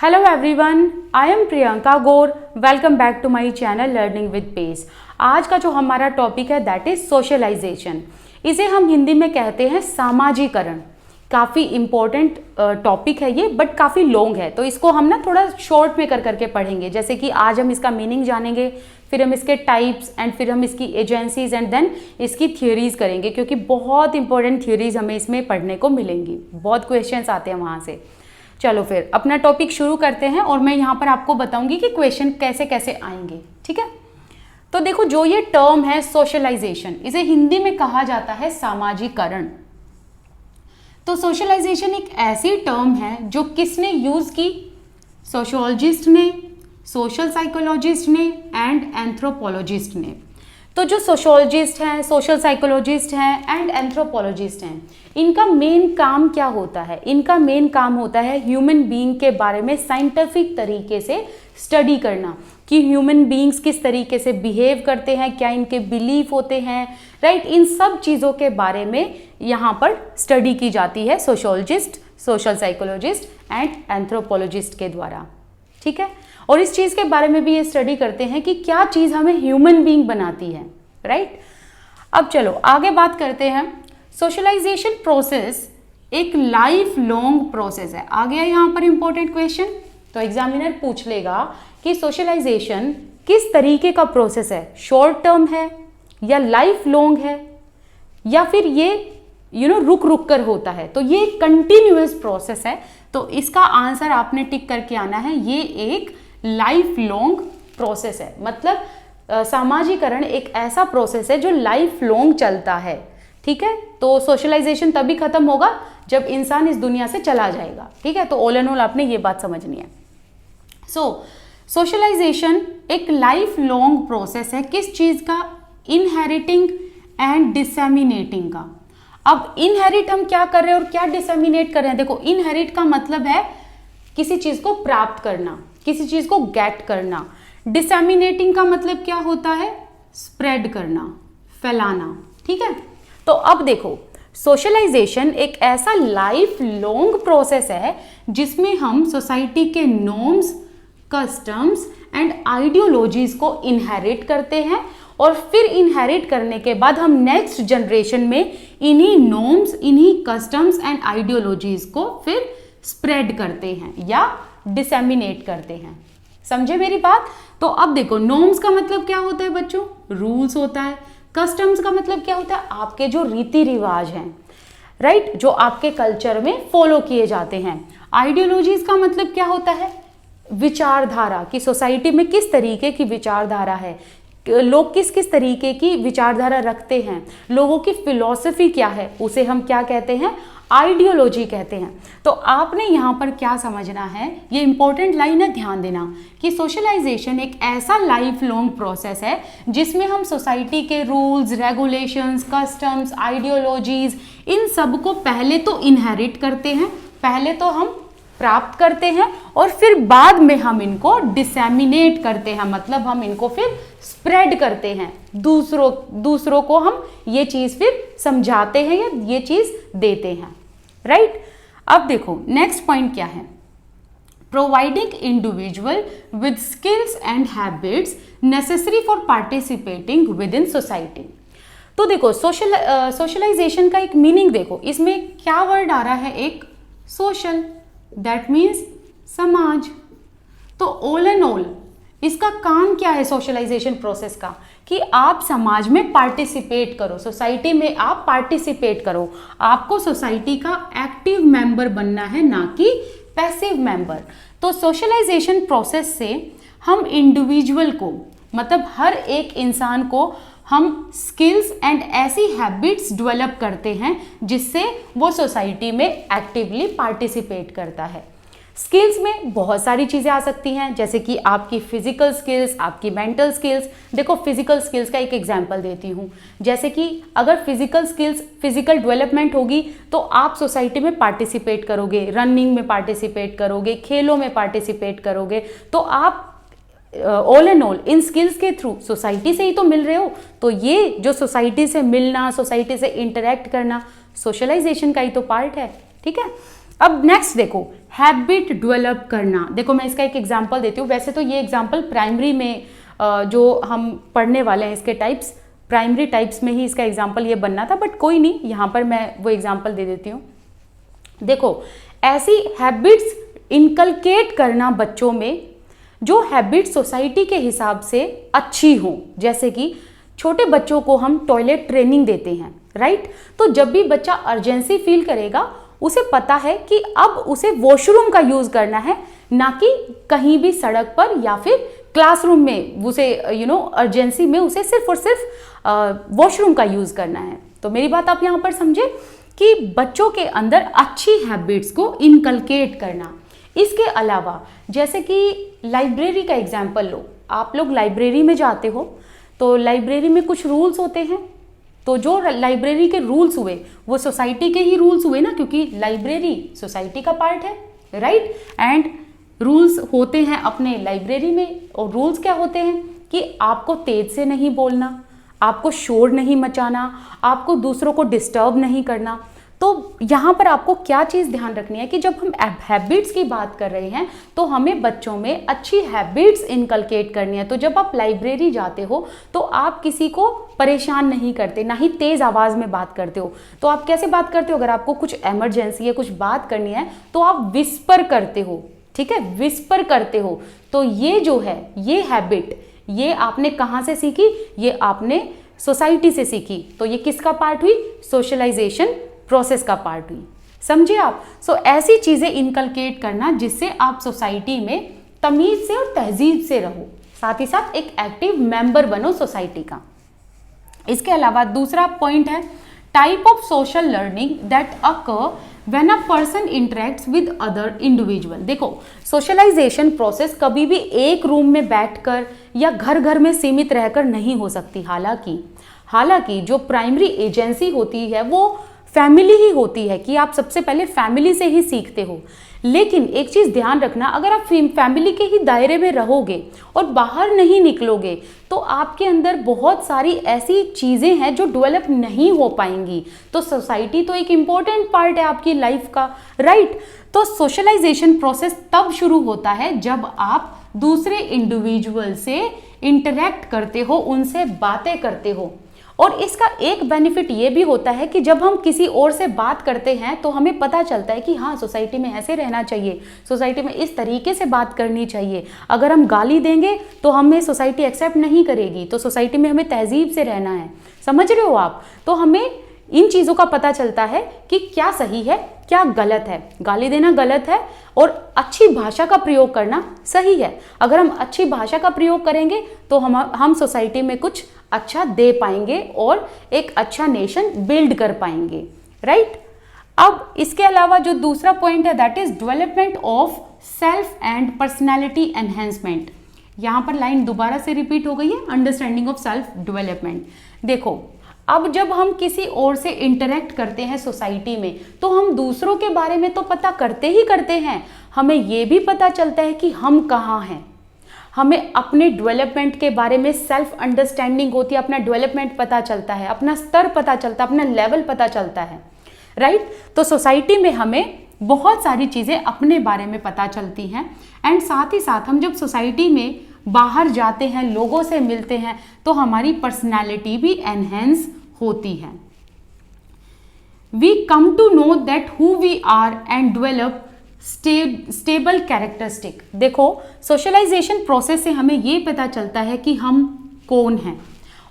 Hello everyone, I am Priyanka Gaur. Welcome back to my channel learning with pace. आज का जो हमारा टॉपिक है दैट इज सोशलाइजेशन। इसे हम हिंदी में कहते हैं सामाजिकरण। काफ़ी इम्पोर्टेंट टॉपिक है ये, बट काफ़ी लॉन्ग है, तो इसको हम ना थोड़ा शॉर्ट में कर करके पढ़ेंगे। जैसे कि आज हम इसका मीनिंग जानेंगे, फिर हम इसके टाइप्स एंड फिर हम इसकी एजेंसीज एंड देन इसकी थ्योरीज करेंगे, क्योंकि बहुत इंपॉर्टेंट थ्योरीज हमें इसमें पढ़ने को मिलेंगी। बहुत क्वेश्चंस आते हैं वहाँ से। चलो फिर अपना टॉपिक शुरू करते हैं और मैं यहाँ पर आपको बताऊंगी कि क्वेश्चन कैसे कैसे आएंगे। ठीक है, तो देखो जो ये टर्म है सोशलाइजेशन, इसे हिंदी में कहा जाता है सामाजिकरण। तो सोशलाइजेशन एक ऐसी टर्म है जो किसने यूज की? सोशियोलॉजिस्ट ने, सोशल साइकोलॉजिस्ट ने एंड एंथ्रोपोलॉजिस्ट ने। तो जो सोशियोलॉजिस्ट हैं, सोशल साइकोलॉजिस्ट हैं एंड एंथ्रोपोलॉजिस्ट हैं, इनका मेन काम क्या होता है? इनका मेन काम होता है ह्यूमन बीइंग के बारे में साइंटिफिक तरीके से स्टडी करना कि ह्यूमन बीइंग्स किस तरीके से बिहेव करते हैं, क्या इनके बिलीफ होते हैं, राइट। इन सब चीज़ों के बारे में यहाँ पर स्टडी की जाती है sociologist, social psychologist and anthropologist के द्वारा। ठीक है, और इस चीज़ के बारे में भी ये स्टडी करते हैं कि क्या चीज़ हमें ह्यूमन बीइंग बनाती है, राइट। अब चलो आगे बात करते हैं। सोशलाइजेशन प्रोसेस एक लाइफ लॉन्ग प्रोसेस है। आ गया यहाँ पर इंपॉर्टेंट क्वेश्चन, तो एग्जामिनर पूछ लेगा कि सोशलाइजेशन किस तरीके का प्रोसेस है, शॉर्ट टर्म है या लाइफ लॉन्ग है या फिर ये रुक रुक कर होता है। तो ये कंटिन्यूअस प्रोसेस है, तो इसका आंसर आपने टिक करके आना है। ये एक लाइफ लॉन्ग प्रोसेस है, मतलब सामाजिकरण एक ऐसा प्रोसेस है जो लाइफ लॉन्ग चलता है। ठीक है, तो सोशलाइजेशन तभी खत्म होगा जब इंसान इस दुनिया से चला जाएगा। ठीक है, तो ऑल एंड ऑल आपने ये बात समझनी है। सोशलाइजेशन एक लाइफ लॉन्ग प्रोसेस है। किस चीज का? इनहेरिटिंग एंड डिसेमिनेटिंग का। अब इनहेरिट हम क्या कर रहे हैं और क्या डिसेमिनेट कर रहे हैं? देखो, इनहेरिट का मतलब है किसी चीज को प्राप्त करना, किसी चीज को गेट करना। डिसेमिनेटिंग का मतलब क्या होता है? स्प्रेड करना, फैलाना। ठीक है, तो अब देखो सोशलाइजेशन एक ऐसा लाइफ लॉन्ग प्रोसेस है जिसमें हम सोसाइटी के नॉर्म्स, कस्टम्स एंड आइडियोलॉजीज को इनहेरिट करते हैं और फिर इनहेरिट करने के बाद हम नेक्स्ट जनरेशन में इन्हीं नॉर्म्स, इन्हीं कस्टम्स एंड आइडियोलॉजीज को फिर स्प्रेड करते हैं या डिसेमिनेट करते हैं। समझे मेरी बात? तो अब देखो, नॉर्म्स का मतलब क्या होता है बच्चों? रूल्स होता है। कस्टम्स का मतलब क्या होता है? आपके जो रीति रिवाज हैं, राइट, जो आपके कल्चर में फॉलो किए जाते हैं। आइडियोलॉजीज का मतलब क्या होता है? विचारधारा, कि सोसाइटी में किस तरीके की विचारधारा है, लोग किस किस तरीके की विचारधारा रखते हैं, लोगों की फिलॉसफी क्या है, उसे हम क्या कहते हैं? आइडियोलॉजी कहते हैं। तो आपने यहाँ पर क्या समझना है, ये इंपॉर्टेंट लाइन है, ध्यान देना कि सोशलाइजेशन एक ऐसा लाइफ लॉन्ग प्रोसेस है जिसमें हम सोसाइटी के रूल्स, रेगुलेशंस, कस्टम्स, आइडियोलॉजीज, इन सब को पहले तो इनहेरिट करते हैं, पहले तो हम प्राप्त करते हैं और फिर बाद में हम इनको डिसेमिनेट करते हैं, मतलब हम इनको फिर स्प्रेड करते हैं, दूसरों को हम ये चीज फिर समझाते हैं या ये चीज देते हैं, राइट। अब देखो नेक्स्ट पॉइंट क्या है? Providing individual with skills and habits necessary for participating with in society. तो देखो सोशलाइजेशन का एक मीनिंग देखो, इसमें क्या वर्ड आ रहा है? एक सोशल, दैट मीन्स समाज। तो ऑल एंड ऑल इसका काम क्या है सोशलाइजेशन प्रोसेस का? कि आप समाज में पार्टिसिपेट करो, सोसाइटी में आप पार्टिसिपेट करो। आपको सोसाइटी का एक्टिव मेंबर बनना है, ना कि पैसिव मेंबर। तो सोशलाइजेशन प्रोसेस से हम इंडिविजुअल को, मतलब हर एक इंसान को हम स्किल्स एंड ऐसी हैबिट्स डेवलप करते हैं जिससे वो सोसाइटी में एक्टिवली पार्टिसिपेट करता है। स्किल्स में बहुत सारी चीज़ें आ सकती हैं, जैसे कि आपकी फिजिकल स्किल्स, आपकी मेंटल स्किल्स। देखो फिजिकल स्किल्स का एक एग्जांपल देती हूँ, जैसे कि अगर फिजिकल स्किल्स, फिजिकल डेवलपमेंट होगी तो आप सोसाइटी में पार्टिसिपेट करोगे, रनिंग में पार्टिसिपेट करोगे, खेलों में पार्टिसिपेट करोगे, तो आप all and all in skills के थ्रू सोसाइटी से ही तो मिल रहे हो। तो ये जो सोसाइटी से मिलना, सोसाइटी से इंटरेक्ट करना, सोशलाइजेशन का ही तो पार्ट है। ठीक है, अब नेक्स्ट देखो, हैबिट डेवलप करना। देखो मैं इसका एक एग्जांपल देती हूँ। वैसे तो ये एग्जांपल प्राइमरी में जो हम पढ़ने वाले हैं इसके टाइप्स, प्राइमरी टाइप्स में ही इसका एग्जांपल ये बनना था, बट कोई नहीं, यहाँ पर मैं वो एग्जांपल दे देती हूँ। देखो ऐसी हैबिट्स इनकलकेट करना बच्चों में जो हैबिट सोसाइटी के हिसाब से अच्छी हो, जैसे कि छोटे बच्चों को हम टॉयलेट ट्रेनिंग देते हैं, राइट। तो जब भी बच्चा अर्जेंसी फील करेगा, उसे पता है कि अब उसे वॉशरूम का यूज करना है, ना कि कहीं भी सड़क पर या फिर क्लासरूम में उसे अर्जेंसी में उसे सिर्फ और सिर्फ वॉशरूम का यूज करना है। तो मेरी बात आप यहाँ पर समझे कि बच्चों के अंदर अच्छी हैबिट्स को इनकलकेट करना। इसके अलावा जैसे कि लाइब्रेरी का एग्जाम्पल लो, आप लोग लाइब्रेरी में जाते हो तो लाइब्रेरी में कुछ रूल्स होते हैं, तो जो लाइब्रेरी के रूल्स हुए वो सोसाइटी के ही रूल्स हुए ना, क्योंकि लाइब्रेरी सोसाइटी का पार्ट है, राइट। एंड रूल्स होते हैं अपने लाइब्रेरी में, और रूल्स क्या होते हैं कि आपको तेज से नहीं बोलना, आपको शोर नहीं मचाना, आपको दूसरों को डिस्टर्ब नहीं करना। तो यहाँ पर आपको क्या चीज़ ध्यान रखनी है कि जब हम हैबिट्स की बात कर रहे हैं तो हमें बच्चों में अच्छी हैबिट्स इनकलकेट करनी है। तो जब आप लाइब्रेरी जाते हो तो आप किसी को परेशान नहीं करते, ना ही तेज़ आवाज़ में बात करते हो। तो आप कैसे बात करते हो? अगर आपको कुछ इमरजेंसी है, कुछ बात करनी है, तो आप विस्पर करते हो, ठीक है, विस्पर करते हो। तो ये जो है, ये हैबिट, ये आपने कहाँ से सीखी? ये आपने सोसाइटी से सीखी। तो ये किसका पार्ट हुई? सोशलाइजेशन प्रोसेस का पार्ट हुई। समझे आप? सो ऐसी चीजें इनकलकेट करना जिससे आप सोसाइटी में तमीज से और तहजीब से रहो, साथ ही साथ एक एक्टिव मेंबर बनो सोसाइटी का। इसके अलावा दूसरा पॉइंट है type of social learning that occur when a person interacts with other individual. देखो सोशलाइजेशन प्रोसेस कभी भी एक रूम में बैठकर या घर घर में सीमित रहकर नहीं हो सकती। हालांकि जो प्राइमरी एजेंसी होती है वो फैमिली ही होती है, कि आप सबसे पहले फैमिली से ही सीखते हो। लेकिन एक चीज ध्यान रखना, अगर आप फैमिली के ही दायरे में रहोगे और बाहर नहीं निकलोगे तो आपके अंदर बहुत सारी ऐसी चीजें हैं जो डेवलप नहीं हो पाएंगी। तो सोसाइटी तो एक इम्पोर्टेंट पार्ट है आपकी लाइफ का, राइट। तो सोशलाइजेशन प्रोसेस तब शुरू होता है जब आप दूसरे इंडिविजुअल से इंटरेक्ट करते हो, उनसे बातें करते हो। और इसका एक बेनिफिट ये भी होता है कि जब हम किसी और से बात करते हैं तो हमें पता चलता है कि हाँ, सोसाइटी में ऐसे रहना चाहिए, सोसाइटी में इस तरीके से बात करनी चाहिए। अगर हम गाली देंगे तो हमें सोसाइटी एक्सेप्ट नहीं करेगी, तो सोसाइटी में हमें तहजीब से रहना है। समझ रहे हो आप? तो हमें इन चीज़ों का पता चलता है कि क्या सही है, क्या गलत है। गाली देना गलत है और अच्छी भाषा का प्रयोग करना सही है। अगर हम अच्छी भाषा का प्रयोग करेंगे तो हम सोसाइटी में कुछ अच्छा दे पाएंगे और एक अच्छा नेशन बिल्ड कर पाएंगे, राइट। अब इसके अलावा जो दूसरा पॉइंट है that is development of self and personality enhancement. यहाँ पर लाइन दोबारा से रिपीट हो गई है, अंडरस्टैंडिंग ऑफ सेल्फ डेवलपमेंट। देखो अब जब हम किसी और से इंटरेक्ट करते हैं सोसाइटी में तो हम दूसरों के बारे में तो पता करते ही करते हैं, हमें ये भी पता चलता है कि हम कहाँ हैं। हमें अपने डेवलपमेंट के बारे में सेल्फ अंडरस्टैंडिंग होती है, अपना डेवलपमेंट पता चलता है, अपना स्तर पता चलता है, अपना लेवल पता चलता है, राइट। तो सोसाइटी में हमें बहुत सारी चीज़ें अपने बारे में पता चलती हैं। एंड साथ ही साथ हम जब सोसाइटी में बाहर जाते हैं, लोगों से मिलते हैं, तो हमारी पर्सनैलिटी भी एनहेंस होती है। We come to know that who we are and develop stable characteristic. देखो सोशलाइजेशन प्रोसेस से हमें ये पता चलता है कि हम कौन हैं,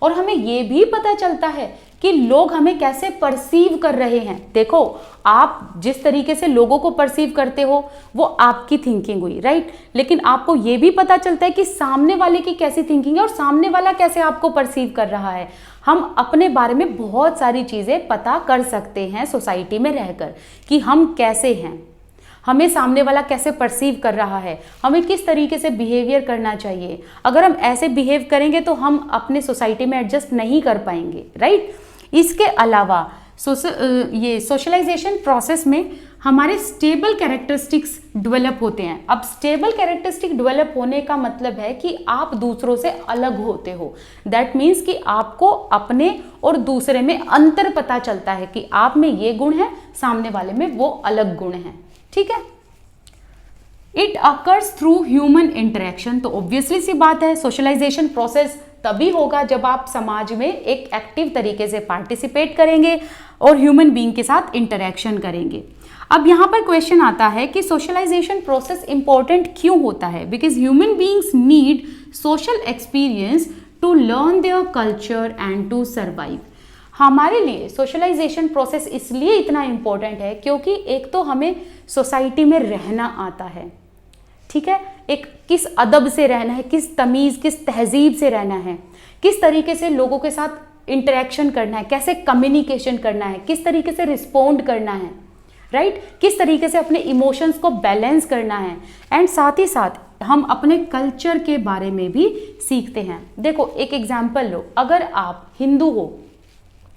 और हमें ये भी पता चलता है कि लोग हमें कैसे परसीव कर रहे हैं। देखो आप जिस तरीके से लोगों को परसीव करते हो वो आपकी थिंकिंग हुई, राइट। लेकिन आपको ये भी पता चलता है कि सामने वाले की कैसी थिंकिंग है और सामने वाला कैसे आपको परसीव कर रहा है। हम अपने बारे में बहुत सारी चीज़ें पता कर सकते हैं सोसाइटी में रहकर कि हम कैसे हैं, हमें सामने वाला कैसे परसीव कर रहा है, हमें किस तरीके से बिहेवियर करना चाहिए। अगर हम ऐसे बिहेव करेंगे तो हम अपने सोसाइटी में एडजस्ट नहीं कर पाएंगे, राइट। इसके अलावा ये सोशलाइजेशन प्रोसेस में हमारे स्टेबल कैरेक्टरिस्टिक्स डेवलप होते हैं। अब स्टेबल कैरेक्टरिस्टिक डेवलप होने का मतलब है कि आप दूसरों से अलग होते हो। दैट मीन्स कि आपको अपने और दूसरे में अंतर पता चलता है कि आप में ये गुण है, सामने वाले में वो अलग गुण है। ठीक है। It occurs through human interaction, तो ऑब्वियसली सी बात है सोशलाइजेशन प्रोसेस तभी होगा जब आप समाज में एक एक्टिव तरीके से पार्टिसिपेट करेंगे और ह्यूमन बीइंग के साथ इंटरेक्शन करेंगे। अब यहाँ पर क्वेश्चन आता है कि सोशलाइजेशन प्रोसेस इंपॉर्टेंट क्यों होता है? Because human beings need social experience to learn their culture and to survive. हमारे लिए सोशलाइजेशन प्रोसेस इसलिए इतना इम्पोर्टेंट है क्योंकि एक तो हमें सोसाइटी में रहना आता है, ठीक है, एक किस अदब से रहना है, किस तमीज़ किस तहजीब से रहना है, किस तरीके से लोगों के साथ इंटरेक्शन करना है, कैसे कम्युनिकेशन करना है, किस तरीके से रिस्पोंड करना है, राइट, किस तरीके से अपने इमोशंस को बैलेंस करना है, एंड साथ ही साथ हम अपने कल्चर के बारे में भी सीखते हैं। देखो एक एग्जाम्पल लो, अगर आप हिंदू हो,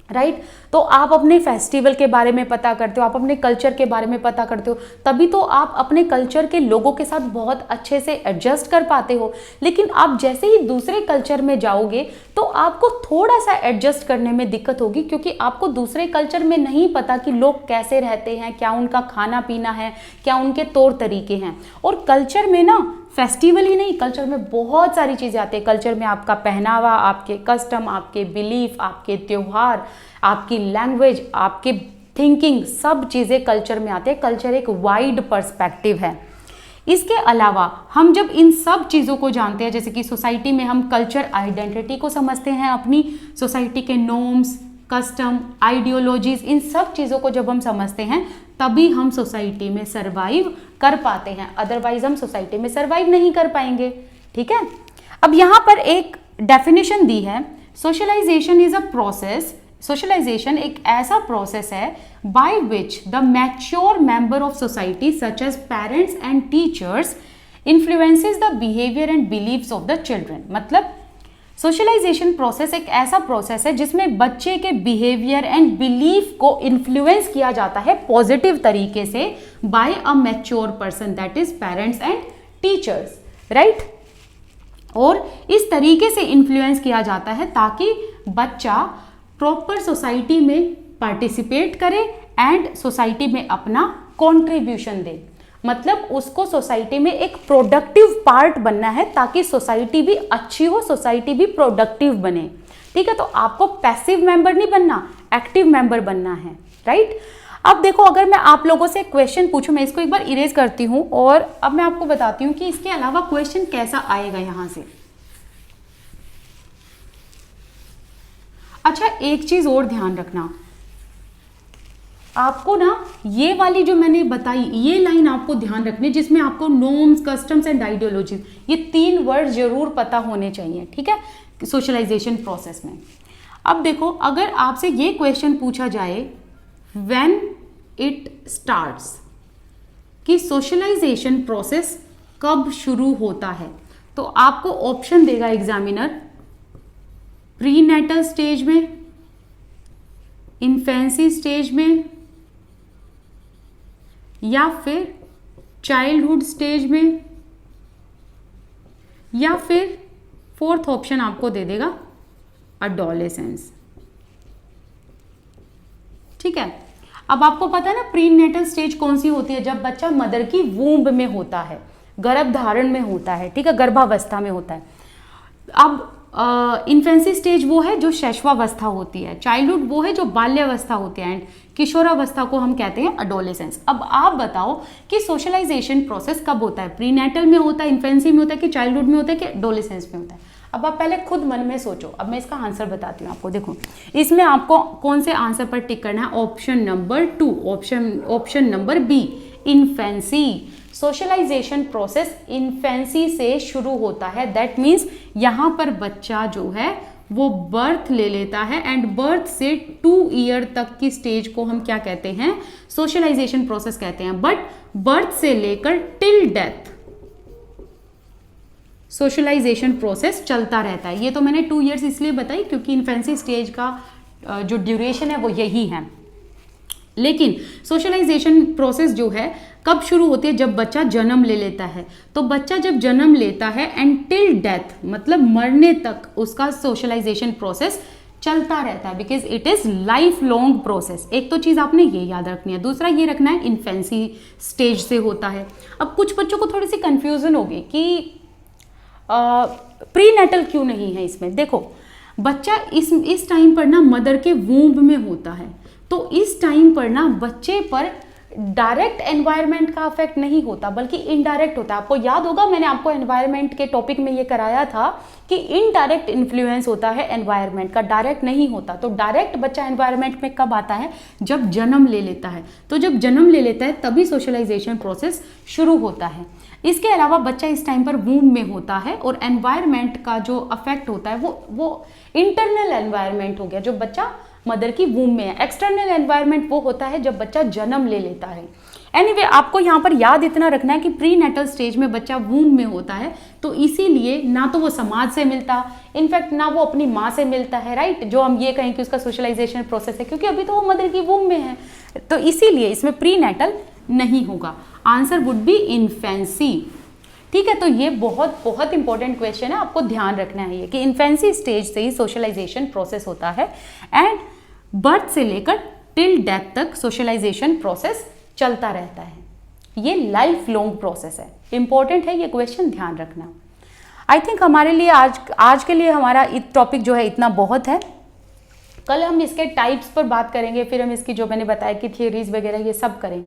राइट, तो आप अपने फेस्टिवल के बारे में पता करते हो, आप अपने कल्चर के बारे में पता करते हो, तभी तो आप अपने कल्चर के लोगों के साथ बहुत अच्छे से एडजस्ट कर पाते हो। लेकिन आप जैसे ही दूसरे कल्चर में जाओगे तो आपको थोड़ा सा एडजस्ट करने में दिक्कत होगी, क्योंकि आपको दूसरे कल्चर में नहीं पता कि लोग कैसे रहते हैं, क्या उनका खाना पीना है, क्या उनके तौर तरीके हैं। और कल्चर में ना फेस्टिवल ही नहीं, कल्चर में बहुत सारी चीज़ें आती है। कल्चर में आपका पहनावा, आपके कस्टम, आपके बिलीफ, आपके त्यौहार, आपकी लैंग्वेज, आपकी थिंकिंग, सब चीज़ें कल्चर में आते हैं। कल्चर एक वाइड पर्सपेक्टिव है। इसके अलावा हम जब इन सब चीज़ों को जानते हैं, जैसे कि सोसाइटी में हम कल्चर आइडेंटिटी को समझते हैं, अपनी सोसाइटी के नॉर्म्स, कस्टम, आइडियोलॉजीज, इन सब चीज़ों को जब हम समझते हैं तभी हम सोसाइटी में सरवाइव कर पाते हैं, अदरवाइज हम सोसाइटी में सरवाइव नहीं कर पाएंगे, ठीक है। अब यहाँ पर एक डेफिनेशन दी है, socialisation is a process, socialisation एक ऐसा प्रोसेस है by which the mature member of society such as parents and teachers influences the behaviour and beliefs of the children. मतलब सोशलाइजेशन प्रोसेस एक ऐसा प्रोसेस है जिसमें बच्चे के बिहेवियर एंड बिलीफ को इन्फ्लुएंस किया जाता है पॉजिटिव तरीके से by a mature person, that is parents and teachers, right. और इस तरीके से इन्फ्लुएंस किया जाता है ताकि बच्चा प्रॉपर सोसाइटी में पार्टिसिपेट करे एंड सोसाइटी में अपना कॉन्ट्रीब्यूशन दे। मतलब उसको सोसाइटी में एक प्रोडक्टिव पार्ट बनना है ताकि सोसाइटी भी अच्छी हो, सोसाइटी भी प्रोडक्टिव बने, ठीक है। तो आपको पैसिव मेंबर नहीं बनना, एक्टिव मेंबर बनना है, राइट। अब देखो, अगर मैं आप लोगों से क्वेश्चन पूछूं, मैं इसको एक बार इरेज करती हूं और अब मैं आपको बताती हूं कि इसके अलावा क्वेश्चन कैसा आएगा यहां से। अच्छा, एक चीज और ध्यान रखना, आपको ना ये वाली जो मैंने बताई ये लाइन आपको ध्यान रखनी, जिसमें आपको नॉर्म्स, कस्टम्स एंड आइडियोलॉजीज, ये 3 वर्ड जरूर पता होने चाहिए, ठीक है, सोशलाइजेशन प्रोसेस में। अब देखो, अगर आपसे ये क्वेश्चन पूछा जाए व्हेन इट स्टार्ट्स, कि सोशलाइजेशन प्रोसेस कब शुरू होता है, तो आपको ऑप्शन देगा एग्जामिनर, प्रीनेटल स्टेज में, इन्फेंसी स्टेज में, या फिर चाइल्डहुड स्टेज में, या फिर 4th ऑप्शन आपको दे देगा अडोलेसेंस, ठीक है। अब आपको पता है ना प्रीनेटल स्टेज कौन सी होती है, जब बच्चा मदर की वूम्ब में होता है, गर्भ धारण में होता है, ठीक है, गर्भावस्था में होता है। अब इन्फेंसी स्टेज वो है जो शैशवावस्था होती है, चाइल्डहुड वो है जो बाल्यावस्था होती है, एंड किशोरावस्था को हम कहते हैं अडोलेसेंस। अब आप बताओ कि सोशलाइजेशन प्रोसेस कब होता है, प्रीनेटल में होता है, इन्फेंसी में होता है, कि चाइल्डहुड में होता है, कि अडोलेसेंस में होता है। अब आप पहले खुद मन में सोचो, अब मैं इसका आंसर बताती हूँ आपको। देखो, इसमें आपको कौन से आंसर पर टिक करना है, option number 2, option number B, infancy. Socialisation process infancy से शुरू होता है, दैट मीन्स यहाँ पर बच्चा जो है वो बर्थ ले लेता है, एंड बर्थ से 2 ईयर तक की स्टेज को हम क्या कहते हैं, सोशलाइजेशन प्रोसेस कहते हैं। बट बर्थ से लेकर टिल डेथ सोशलाइजेशन प्रोसेस चलता रहता है। ये तो मैंने 2 ईयर्स इसलिए बताई क्योंकि इन्फेंसी स्टेज का जो ड्यूरेशन है वो यही है। लेकिन सोशलाइजेशन प्रोसेस जो है कब शुरू होती है, जब बच्चा जन्म ले लेता है। तो बच्चा जब जन्म लेता है एंड टिल डेथ, मतलब मरने तक उसका सोशलाइजेशन प्रोसेस चलता रहता है, because it is life long process. एक तो चीज आपने ये याद रखनी है, दूसरा ये रखना है इन्फेंसी स्टेज से होता है। अब कुछ बच्चों को थोड़ी सी कंफ्यूजन होगी कि प्री नेटल क्यों नहीं है इसमें। देखो बच्चा इस टाइम पर ना मदर के वूम्ब में होता है, तो इस टाइम पर ना बच्चे पर डायरेक्ट एनवायरनमेंट का इफेक्ट नहीं होता बल्कि इनडायरेक्ट होता है। आपको याद होगा मैंने आपको एनवायरनमेंट के टॉपिक में ये कराया था कि इनडायरेक्ट इन्फ्लुएंस होता है एनवायरनमेंट का, डायरेक्ट नहीं होता। तो डायरेक्ट बच्चा एनवायरनमेंट में कब आता है, जब जन्म ले लेता है। तो जब जन्म ले लेता है तभी सोशलाइजेशन प्रोसेस शुरू होता है। इसके अलावा बच्चा इस टाइम पर वूम्ब में होता है और एनवायरनमेंट का जो अफेक्ट होता है वो इंटरनल एनवायरनमेंट हो गया, जो बच्चा मदर की वूम्ब में है। एक्सटर्नल एनवायरनमेंट वो होता है जब बच्चा जन्म ले लेता है। एनीवे आपको यहाँ पर याद इतना रखना है कि प्री नेटल स्टेज में बच्चा वूम्ब में होता है, तो इसीलिए ना तो वो समाज से मिलता, इनफैक्ट ना वो अपनी माँ से मिलता है, राइट, जो हम ये कहें कि उसका सोशलाइजेशन प्रोसेस है, क्योंकि अभी तो वो मदर की वूम्ब में है। तो इसीलिए इसमें प्री नेटल नहीं होगा। Answer would be infancy. ठीक है, तो ये बहुत बहुत इंपॉर्टेंट क्वेश्चन है, आपको ध्यान रखना है ये कि इन्फेंसी स्टेज से ही सोशलाइजेशन प्रोसेस होता है एंड बर्थ से लेकर टिल डेथ तक सोशलाइजेशन प्रोसेस चलता रहता है। ये लाइफ लॉन्ग प्रोसेस है, इंपॉर्टेंट है ये क्वेश्चन, ध्यान रखना। आई थिंक हमारे लिए आज के लिए हमारा टॉपिक जो है इतना बहुत है। कल हम इसके टाइप्स पर बात करेंगे, फिर हम इसकी जो मैंने बताया कि थियरीज वगैरह ये सब करेंगे।